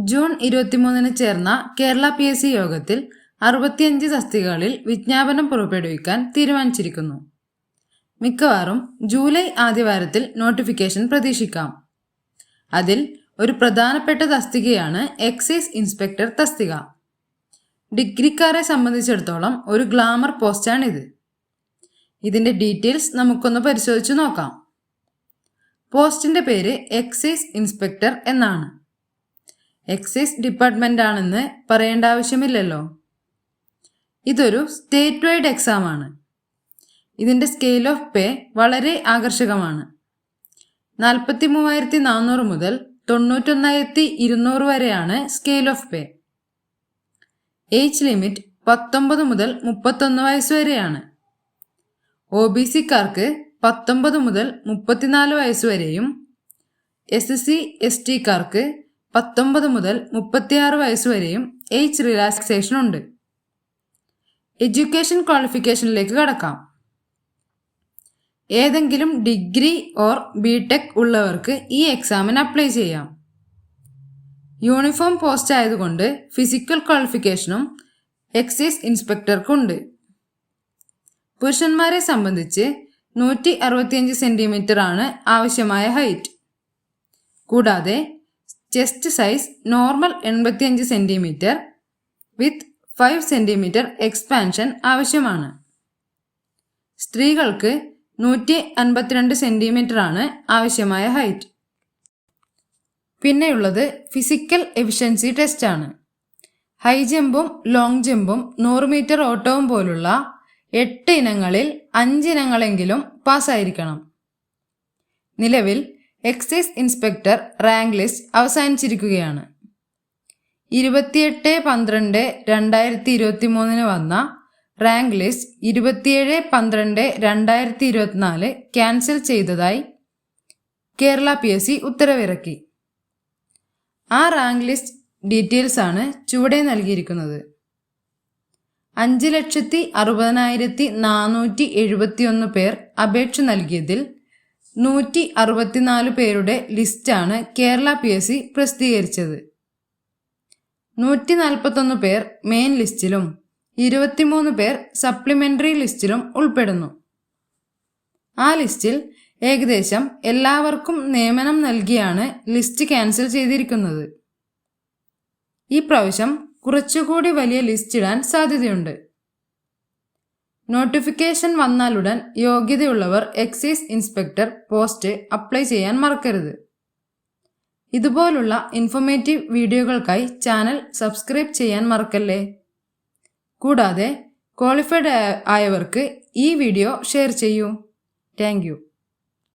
June 23 ചേർന്ന Kerala PSC യോഗത്തിൽ 65 തസ്തികകളിൽ വിജ്ഞാപനം പുറപ്പെടുവിക്കാൻ തീരുമാനിച്ചിരിക്കുന്നു. മിക്കവാറും ജൂലൈ ആദ്യവാരത്തിൽ നോട്ടിഫിക്കേഷൻ പ്രതീക്ഷിക്കാം. അതിൽ ഒരു പ്രധാനപ്പെട്ട തസ്തികയാണ് എക്സൈസ് ഇൻസ്പെക്ടർ തസ്തിക. ഡിഗ്രിക്കാരെ സംബന്ധിച്ചിടത്തോളം ഒരു ഗ്ലാമർ പോസ്റ്റാണിത്. ഇതിൻ്റെ ഡീറ്റെയിൽസ് നമുക്കൊന്ന് പരിശോധിച്ച് നോക്കാം. പോസ്റ്റിൻ്റെ പേര് എക്സൈസ് ഇൻസ്പെക്ടർ എന്നാണ്. എക്സൈസ് ഡിപ്പാർട്ട്മെൻ്റ് ആണെന്ന് പറയേണ്ട ആവശ്യമില്ലല്ലോ. ഇതൊരു സ്റ്റേറ്റ് വൈഡ് എക്സാമാണ്. ഇതിൻ്റെ സ്കെയിൽ ഓഫ് പേ വളരെ ആകർഷകമാണ്. 43,400 മുതൽ 91,200 വരെയാണ് scale of pay. Age limit 19 മുതൽ 31 വയസ്സ് വരെയാണ്. OBC-ക്കാർക്ക് 19 മുതൽ 34 വയസ്സ് വരെയും SC/ST-ക്കാർക്ക് 19 മുതൽ 36 വയസ്സ് വരെയും ഏജ് റിലാക്സേഷൻ ഉണ്ട്. എഡ്യൂക്കേഷൻ ക്വാളിഫിക്കേഷനിലേക്ക് കടക്കാം. ഏതെങ്കിലും ഡിഗ്രി ഓർ BTech ഉള്ളവർക്ക് ഈ എക്സാമിന് അപ്ലൈ ചെയ്യാം. യൂണിഫോം പോസ്റ്റ് ആയതുകൊണ്ട് ഫിസിക്കൽ ക്വാളിഫിക്കേഷനും എക്സൈസ് ഇൻസ്പെക്ടർക്കുണ്ട്. പുരുഷന്മാരെ സംബന്ധിച്ച് 165 സെൻറ്റിമീറ്റർ ആണ് ആവശ്യമായ ഹൈറ്റ്. കൂടാതെ ചെസ്റ്റ് സൈസ് നോർമൽ 85 സെൻറ്റിമീറ്റർ വിത്ത് 5 സെൻറ്റിമീറ്റർ എക്സ്പാൻഷൻ ആവശ്യമാണ്. സ്ത്രീകൾക്ക് 152 സെൻറ്റിമീറ്റർ ആണ് ആവശ്യമായ ഹൈറ്റ്. പിന്നെയുള്ളത് ഫിസിക്കൽ എഫിഷ്യൻസി ടെസ്റ്റ് ആണ്. ഹൈ ജമ്പും ലോങ് ജമ്പും 100 മീറ്റർ ഓട്ടവും പോലുള്ള 8 ഇനങ്ങളിൽ 5 ഇനങ്ങളെങ്കിലും പാസ്സായിരിക്കണം. നിലവിൽ എക്സൈസ് ഇൻസ്പെക്ടർ റാങ്ക് ലിസ്റ്റ് അവസാനിച്ചിരിക്കുകയാണ്. 28/12/2023 വന്ന റാങ്ക് ലിസ്റ്റ് 27/12/2024 ക്യാൻസൽ ചെയ്തതായി കേരള PSC ഉത്തരവിറക്കി. ആ റാങ്ക് ലിസ്റ്റ് ഡീറ്റെയിൽസ് ആണ് ചുവടെ നൽകിയിരിക്കുന്നത്. 5,60,471 പേർ അപേക്ഷ നൽകിയതിൽ 164 പേരുടെ ലിസ്റ്റാണ് കേരള PSC പ്രസിദ്ധീകരിച്ചത്. 141 പേർ മെയിൻ ലിസ്റ്റിലും 23 പേർ സപ്ലിമെൻ്ററി ലിസ്റ്റിലും ഉൾപ്പെടുന്നു. ആ ലിസ്റ്റിൽ ഏകദേശം എല്ലാവർക്കും നിയമനം നൽകിയാണ് ലിസ്റ്റ് ക്യാൻസൽ ചെയ്തിരിക്കുന്നത്. ഈ പ്രാവശ്യം കുറച്ചുകൂടി വലിയ ലിസ്റ്റ് ഇടാൻ സാധ്യതയുണ്ട്. നോട്ടിഫിക്കേഷൻ വന്നാലുടൻ യോഗ്യതയുള്ളവർ എക്സൈസ് ഇൻസ്പെക്ടർ പോസ്റ്റ് അപ്ലൈ ചെയ്യാൻ മറക്കരുത്. ഇതുപോലുള്ള ഇൻഫോർമേറ്റീവ് വീഡിയോകൾക്കായി ചാനൽ സബ്സ്ക്രൈബ് ചെയ്യാൻ മറക്കല്ലേ. കൂടാതെ ക്വാളിഫൈഡ് ആയവർക്ക് ഈ വീഡിയോ ഷെയർ ചെയ്യൂ. Thank you.